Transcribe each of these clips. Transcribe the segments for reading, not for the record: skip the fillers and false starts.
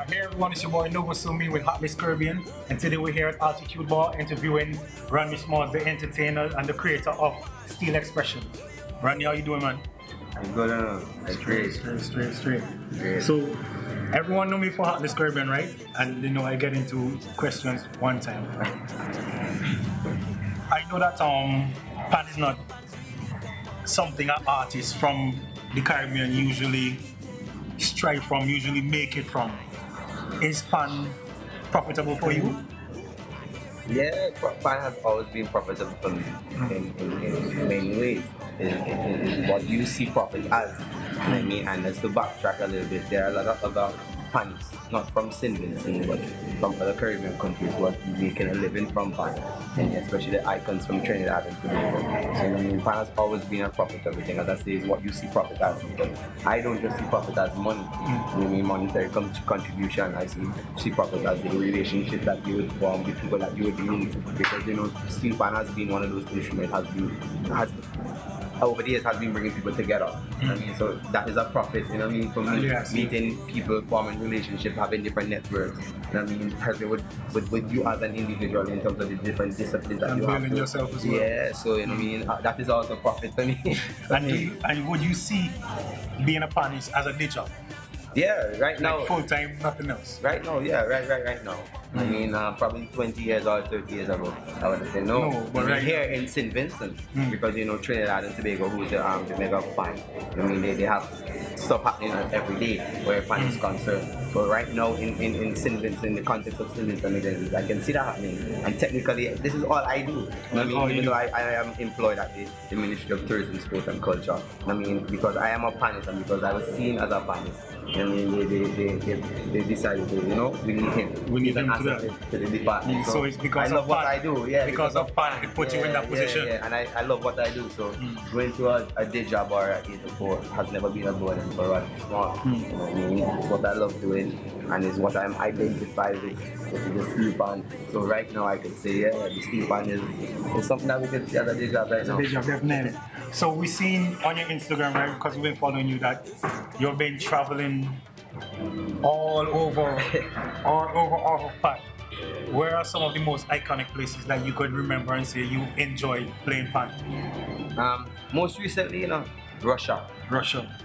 Hey everyone, it's your boy NovaSoMean with Hotlist Caribbean, and today we're here at Altitude Bar interviewing Rodney Small, the entertainer and the creator of Steel Expression. Rodney, how you doing, man? I'm good enough. Straight. So, everyone know me for Hotlist Caribbean, right? And you know I get into questions one time. I know that pan is not something an artist from the Caribbean usually strive from, usually make it from. Is pan profitable for you? Yeah, pan has always been profitable for me in many ways. In what you see profit as. I mean, and just to backtrack a little bit, there are a lot of other pans, not from Vincy, but from other Caribbean countries who are making a living from pan, and especially the icons from Trinidad and Tobago. So I mean, pan has always been a profitable thing. As I say, is what you see profit as. But I don't just see profit as money. I mean, monetary contribution. I see profit as the relationship that you would form with people that you would be in, because you know, steel pan has been one of those instruments over the years has been bringing people together. I mean, so that is a profit, you know what I mean, for me, meeting people, forming relationships, having different networks, you know what I mean, helping with you as an individual in terms of the different disciplines that and you have. building yourself as well. Yeah, so you know what I mean, that is also profit for me. And would you see being a panist as a day job? Yeah, right now. Like full time, nothing else. Right now, yeah, right now. I mean, probably 20 years or 30 years ago, I would say no. But right here in St. Vincent, because you know Trinidad and Tobago, who's the mega fan. I mean, they have stuff happening every day where fan is concerned. So right now in St. Vincent, in the context of St. Vincent, I can see that happening. And technically, this is all I do. You know what I mean? Even though I am employed at the Ministry of Tourism, Sport and Culture. I mean, because I am a panist and because I was seen as a panist. I mean, they decided, you know, we need him. We need him to the department. So it's because I love what I do. Yeah, because of pan, it puts you in that position. Yeah, and I love what I do. So going to a day job or a 8 to 4 has never been a burden for Rodney Small. You know what I mean? It's what I love doing, and it's what I'm identified with the steel pan. So right now I can say, yeah, the steel pan is something that we can see as a day job right now. Day job, definitely. So we've seen on your Instagram, right, because we've been following you, that you've been traveling all over pan. Where are some of the most iconic places that you could remember and say you enjoyed playing pan? Most recently, you know, Russia.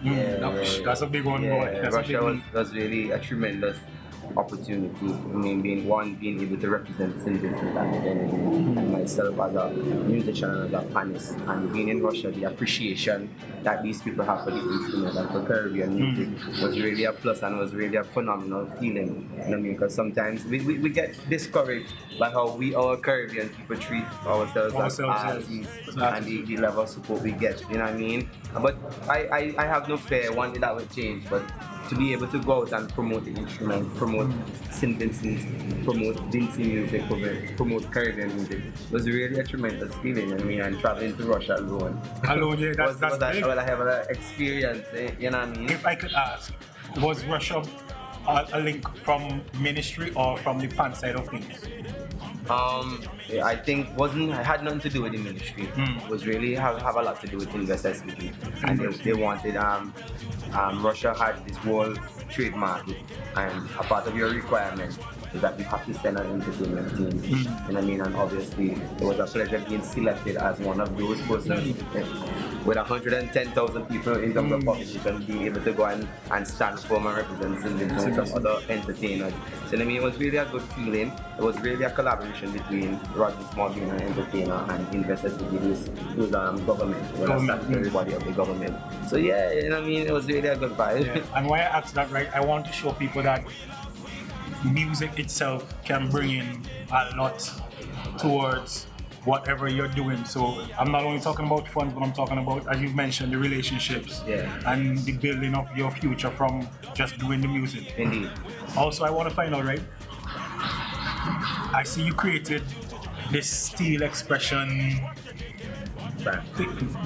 Yeah, that's a big one, boy. That's Russia was really a tremendous opportunity. I mean, being able to represent St. Vincent and myself as a musician and as a panist, and being in Russia, the appreciation that these people have for the instrument and for Caribbean music was really a plus and was really a phenomenal feeling. You know what I mean? Because sometimes we get discouraged by how our Caribbean people treat ourselves as artists and the level of support we get. You know what I mean? But I have no fear one day that will change, but to be able to go out and promote the instrument, promote St. Vincent, promote Vincy music, promote Caribbean music was really a tremendous feeling. I mean, and traveling to Russia alone. Yeah, that's big. I have an experience, you know what I mean? If I could ask, was Russia a link from ministry or from the pan side of things? I think it had nothing to do with the ministry. It was really have a lot to do with investors, and they wanted Russia had this world trade market, and a part of your requirement is that you have to send an entertainment team. You know what I mean? And obviously, it was a pleasure being selected as one of those persons with 110,000 people in terms of population, being able to go and stand for and represent some other entertainers. So I mean, it was really a good feeling. It was really a collaboration between Rodney Small being an entertainer and investors who's government, everybody of the government. So yeah, you know what I mean? It was really a good vibe. Yeah. And why I asked that, right, I want to show people that music itself can bring in a lot towards whatever you're doing. So I'm not only talking about funds, but I'm talking about, as you've mentioned, the relationships and the building of your future from just doing the music. Indeed. Also, I want to find out, right, I see you created this Steel Expression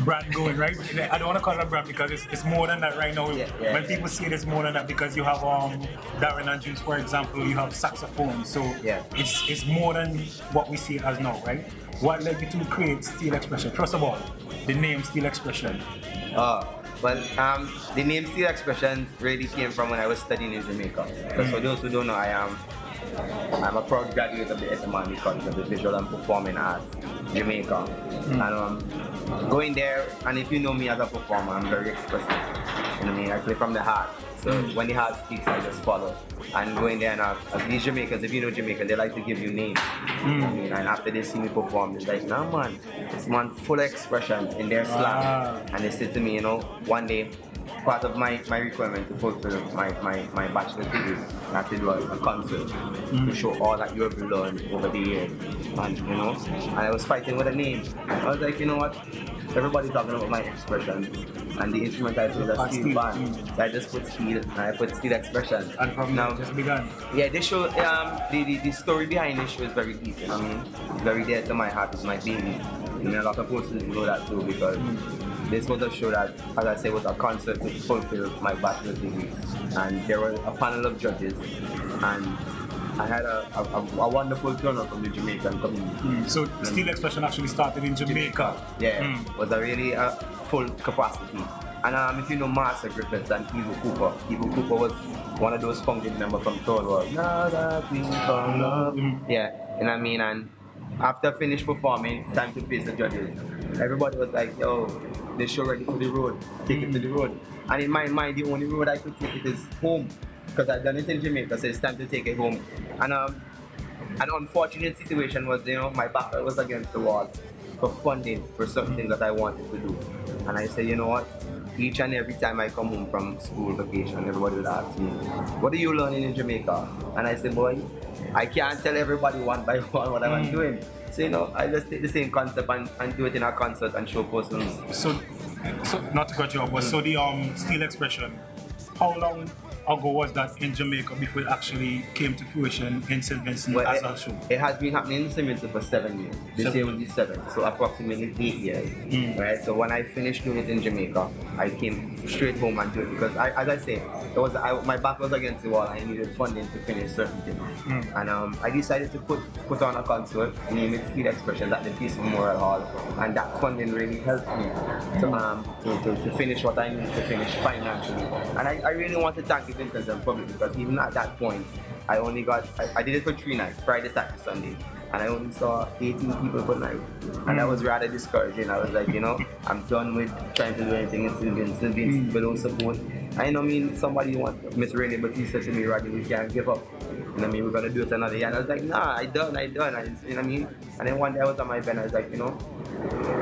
brand going, right? I don't want to call it a brand because it's more than that right now. When people see it, it's more than that because you have Darren and Juice, for example, you have saxophone. So it's more than what we see it as now, right? What led you to create Steel Expression? First of all, the name Steel Expression. Well, the name Steel Expressions really came from when I was studying in Jamaica. Because for those who don't know, I'm a proud graduate of the Etemani College of the Visual and Performing Arts, Jamaica. And going there, and if you know me as a performer, I'm very expressive. You know what I mean? I play from the heart. So when the heart speaks, I just follow. And going there and these Jamaicans, if you know Jamaica, they like to give you names. You know what I mean? And after they see me perform, it's like, nah man, this man full of expression in their slang. And they said to me, you know, one day, part of my requirement to fulfill my bachelor's degree, I had to do a concert to show all that you have learned over the years. And you know, and I was fighting with a name. I was like, you know what? Everybody's talking about my expression, and the instrument I play is a steel band. So I just put steel, and I put Steel Expression. And from now, just begun. Yeah, this show, the story behind this show is very deep. You know what I mean? It's very dear to my heart. It's my baby. And a lot of persons know that too, because this was a show that, as I say, was a concert to fulfill my bachelor's degree. And there were a panel of judges, and I had a wonderful turnout from the Jamaican community. So Steel Expression actually started in Jamaica. Yeah, was a really full capacity. And if you know Master Griffiths and Evil Cooper was one of those founding members from Tall World. Now that we found love. Yeah, you know what I mean? And after I finished performing, time to face the judges. Everybody was like, yo, this show ready for the road, take it to the road. And in my mind, the only road I could take it is home. Because I'd done it in Jamaica, so it's time to take it home. And an unfortunate situation was, you know, my back was against the wall for funding for certain things that I wanted to do. And I said, you know what? Each and every time I come home from school vacation, everybody would ask me, what are you learning in Jamaica? And I said, boy, I can't tell everybody one by one what I'm doing. So, you know, I just take the same concept and do it in a concert and show persons. So not to cut you off, but so the Steel Expression, how long ago was that in Jamaica before it actually came to fruition in St. Vincent as a show? It has been happening in St. Vincent for 7 years. This year will be 7, so approximately 8 years. Right? So when I finished doing it in Jamaica, I came straight home and do it because, as I say, my back was against the wall. I needed funding to finish certain things. And I decided to put on a concert, name it Steel Expression, at the Peace Memorial Hall. And that funding really helped me to finish what I needed to finish financially. And I really want to thank you Vincent and public because even at that point, I did it for 3 nights, Friday, Saturday, Sunday, and I only saw 18 people per night. And that was rather discouraging. I was like, you know, I'm done with trying to do anything in St. Vincent, people don't support. I know, I mean, somebody Miss Rainey, but he said to me, Rodney, we can't give up. You know what I mean, we're gonna do it another year. And I was like, nah, I done. You know what I mean? And then one day I was on my bed, I was like, you know,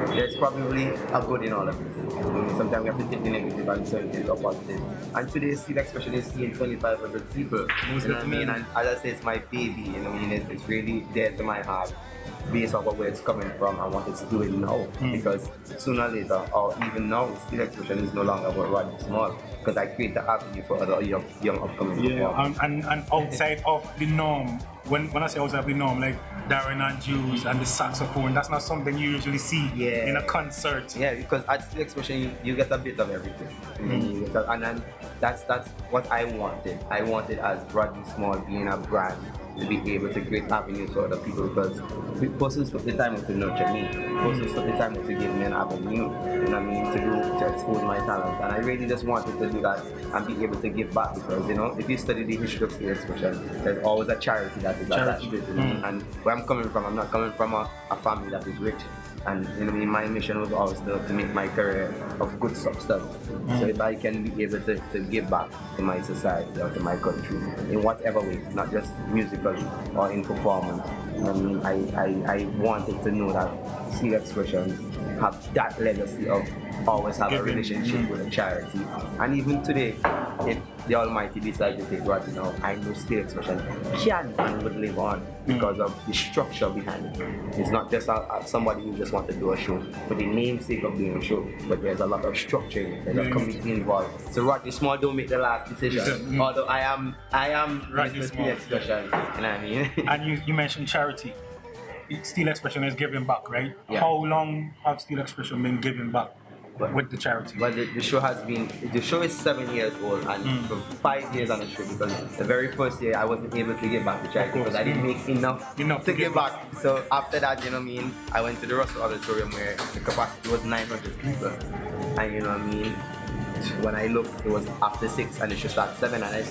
there's probably a good in all of this. Sometimes we have to take the negative and turn it into positive. And today's Steel Expression is seeing 2,500 people. You know what I mean? And as I say, it's my baby. You know what I mean? It's really dear to my heart. Based on where it's coming from, I wanted to do it now because sooner or later, or even now, Steel Expression is no longer about Rodney Small because I create the avenue for other young upcoming performers. And outside of the norm, when I say outside of the norm, like Darren and Jules and the saxophone, that's not something you usually see in a concert. Yeah, because at Steel Expression, you get a bit of everything. And then that's what I wanted. I wanted as Rodney Small being a brand to be able to create avenues for other people because persons took the time to nurture me. Persons took the time to give me an avenue, you know what I mean, to expose my talent. And I really just wanted to do that and be able to give back because, you know, if you study the history of Steel Expression, there's always a charity that is attached to it. And where I'm coming from, I'm not coming from a family that is rich. And you know, my mission was always to make my career of good substance. So if I can be able to give back to my society or to my country in whatever way, not just musical or in performance, I mean, I wanted to know that Steel Expressions have that legacy of always have a relationship with a charity. And even today, if the Almighty decides to take Rodney now, I know Steel Expression can and would live on because of the structure behind it. It's not just somebody who just wants to do a show for the namesake of doing a show, but there's a lot of structure in it. There's a committee involved. So Rodney Small don't make the last decision. Although I am Rodney Steel Expression, you know what I mean? And you mentioned charity. Steel Expression is giving back, right? Yeah. How long have Steel Expression been giving back with the charity? Well, the show is 7 years old and for 5 years on the show because the very first year I wasn't able to give back to charity because I didn't make enough to give back. So after that, you know what I mean, I went to the Russell Auditorium where the capacity was 900 people. And you know what I mean, when I looked, it was after 6 and it should start 7, and I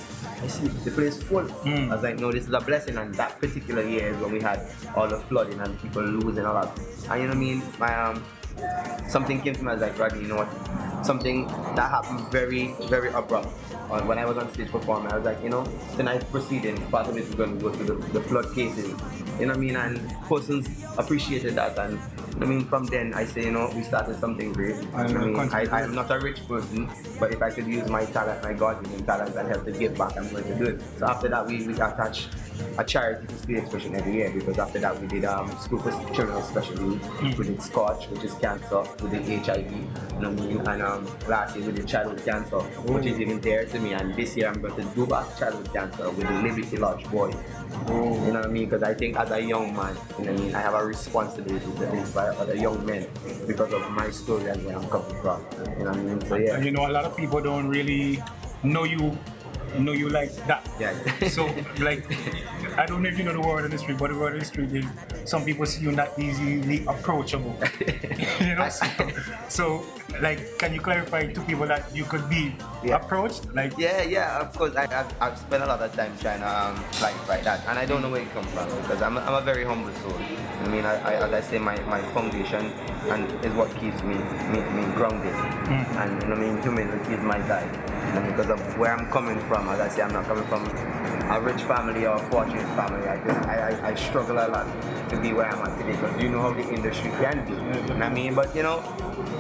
see the place full. I was like, no, this is a blessing. And that particular year is when we had all the flooding and people losing a lot. And you know what I mean? Something came to me. I was like, Rodney, you know what? Something that happened very, very abrupt. When I was on stage performing, I was like, you know, tonight's proceedings, part of it is going to go to the flood cases. You know what I mean? And persons appreciated that. And I mean, from then I say, you know, we started something great. I am not a rich person, but if I could use my talent, my God-given talent, and help to give back, I'm going to do it. So after that, we attach a charity to Spirit Expression every year, because after that we did School for Children especially, we did Scotch, which is cancer, we did HIV, you know what I mean? And last year we did childhood cancer, which is even dear to me, and this year I'm going to do back childhood cancer with the Liberty Lodge boys. You know what I mean? Because I think as a young man, you know what I mean, I have a responsibility to inspire other young men because of my story and where I'm coming from. You know what I mean? So yeah. And you know, a lot of people don't really know you like that. Yeah. So like, I don't know if you know the word on the street, but the word on the street is some people see you not easily approachable. You know? So like, can you clarify to people that you could be approached? Like, yeah, of course. I've spent a lot of time trying to like that, and I don't know where it comes from, because I'm a very humble soul. I mean, as I say, my foundation and is what keeps me grounded, and you know, I mean, humility is my guide. And because of where I'm coming from, as I say, I'm not coming from a rich family or a fortunate family. I struggle a lot to be where I'm at today, because you know how the industry can be. You know what I mean? But you know,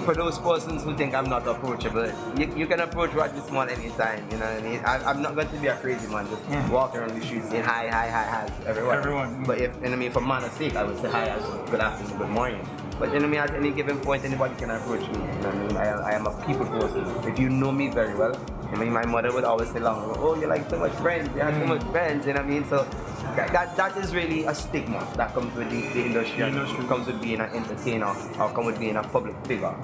for those persons who think I'm not approachable, you can approach Rodney Small anytime. You know what I mean? I'm not going to be a crazy man just walking around the street saying hi to everyone. But if, you know what I mean, for manners' sake, I would say hi, good afternoon, good morning. But you know what I mean, at any given point, anybody can approach me. You know what I mean? I am a people person. If you know me very well, I mean, my mother would always say long ago, oh, you like so much friends, you have so much friends, you know what I mean? So that is really a stigma that comes with the industry, comes with being an entertainer, or comes with being a public figure.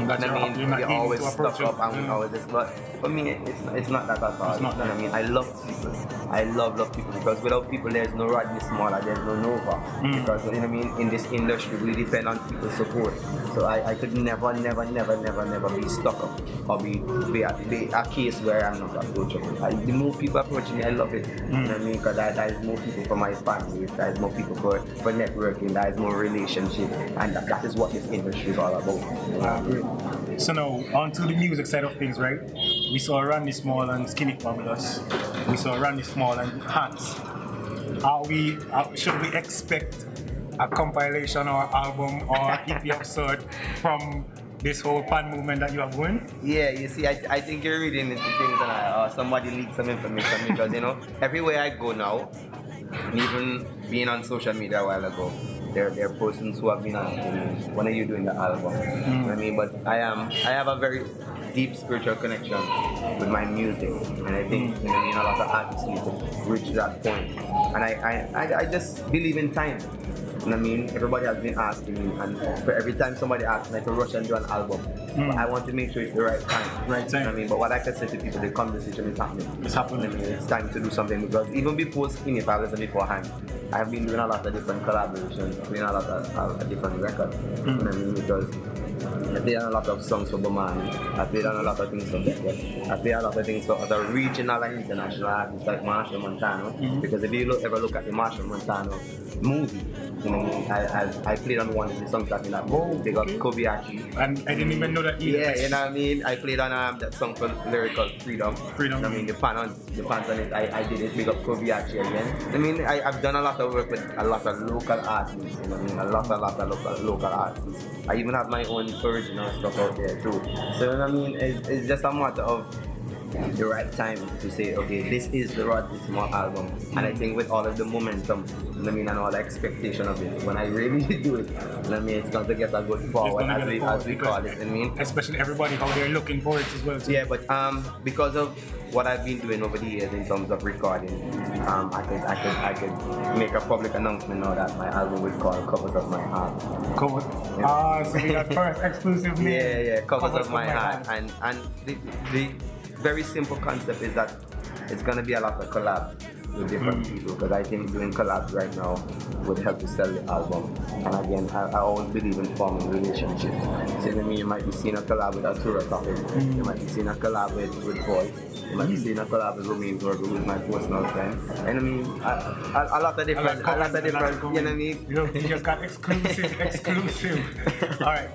That I mean, you're always stuck up and always this, but for me, it's not that at all. You know what I mean? I love people. I love people, because without people, there's no Rodney Small, there's no Nova. Because you know what I mean, in this industry, we depend on people's support. So I could never be stuck up or be a case where I'm not approachable. The more people approach me, I love it. You know what I mean? Because that is more people for my family, that is more people for networking, that is more relationship, and that is what this industry is all about. So now, on to the music side of things, right? We saw Rodney Small and Skinny Pop with us. We saw Rodney Small and Hans. Should we expect a compilation or album or EP of sort from this whole fan movement that you have going? Yeah, you see, I think you're reading into things, and somebody leaked some information, because you know, everywhere I go now, even being on social media a while ago, there are persons who have been asking me, when are you doing the album? You know what I mean? But I have a very deep spiritual connection with my music, and I think, you know, a lot of artists need to reach that point. And I just believe in time. You know what I mean? Everybody has been asking me, and for every time somebody asks me, I can rush and do an album. But I want to make sure it's the right time. Right time. You know what I mean? But what I can say to people, the conversation is happening. It's happening. You know what I mean? It's time to do something, because even before Skinny Palace and beforehand, I have been doing a lot of different collaborations, doing a lot of different records. You know what I mean? Because I played on a lot of songs for Bomani. I played on a lot of things for Becca. I played a lot of things for other regional and international artists like Marshall Montano. Because if you ever look at the Marshall Montano movie, you know, I played on one of the songs that in that movie. They got Kobayashi. And I didn't even know that either. Yeah, you know what I mean? I played on that song called Lyrical Freedom. You know what I mean? The pants on it, I did it. Big up Kobayashi again. I mean, I've done a lot of work with a lot of local artists. You know what I mean? A lot of local artists. I even have my own original stuff out there too. So you know what I mean? It's just a matter of the right time to say, okay, this is the Rodney Small album. And I think with all of the momentum, you know what I mean, and all the expectation of it, when I really do it, you know what I mean, it's going to get a good forward, as we call it. You know what I mean? Especially everybody, how they're looking for it as well. Too. Yeah, but because of what I've been doing over the years in terms of recording, I could make a public announcement now that my album will call Covers of My Heart. So we got first exclusively. Yeah, Covers of My Heart. And the very simple concept is that it's gonna be a lot of collabs. with different people, because I think doing collabs right now would help to sell the album. And again, I always believe in forming relationships. So to me, you might be seeing a collab with Arturo Topic, you might be seeing a collab with Voice, you might be seeing a collab with Romain Virgo, who is my personal friend. And I mean, a lot of different, you know what I mean? You just got exclusive. All right.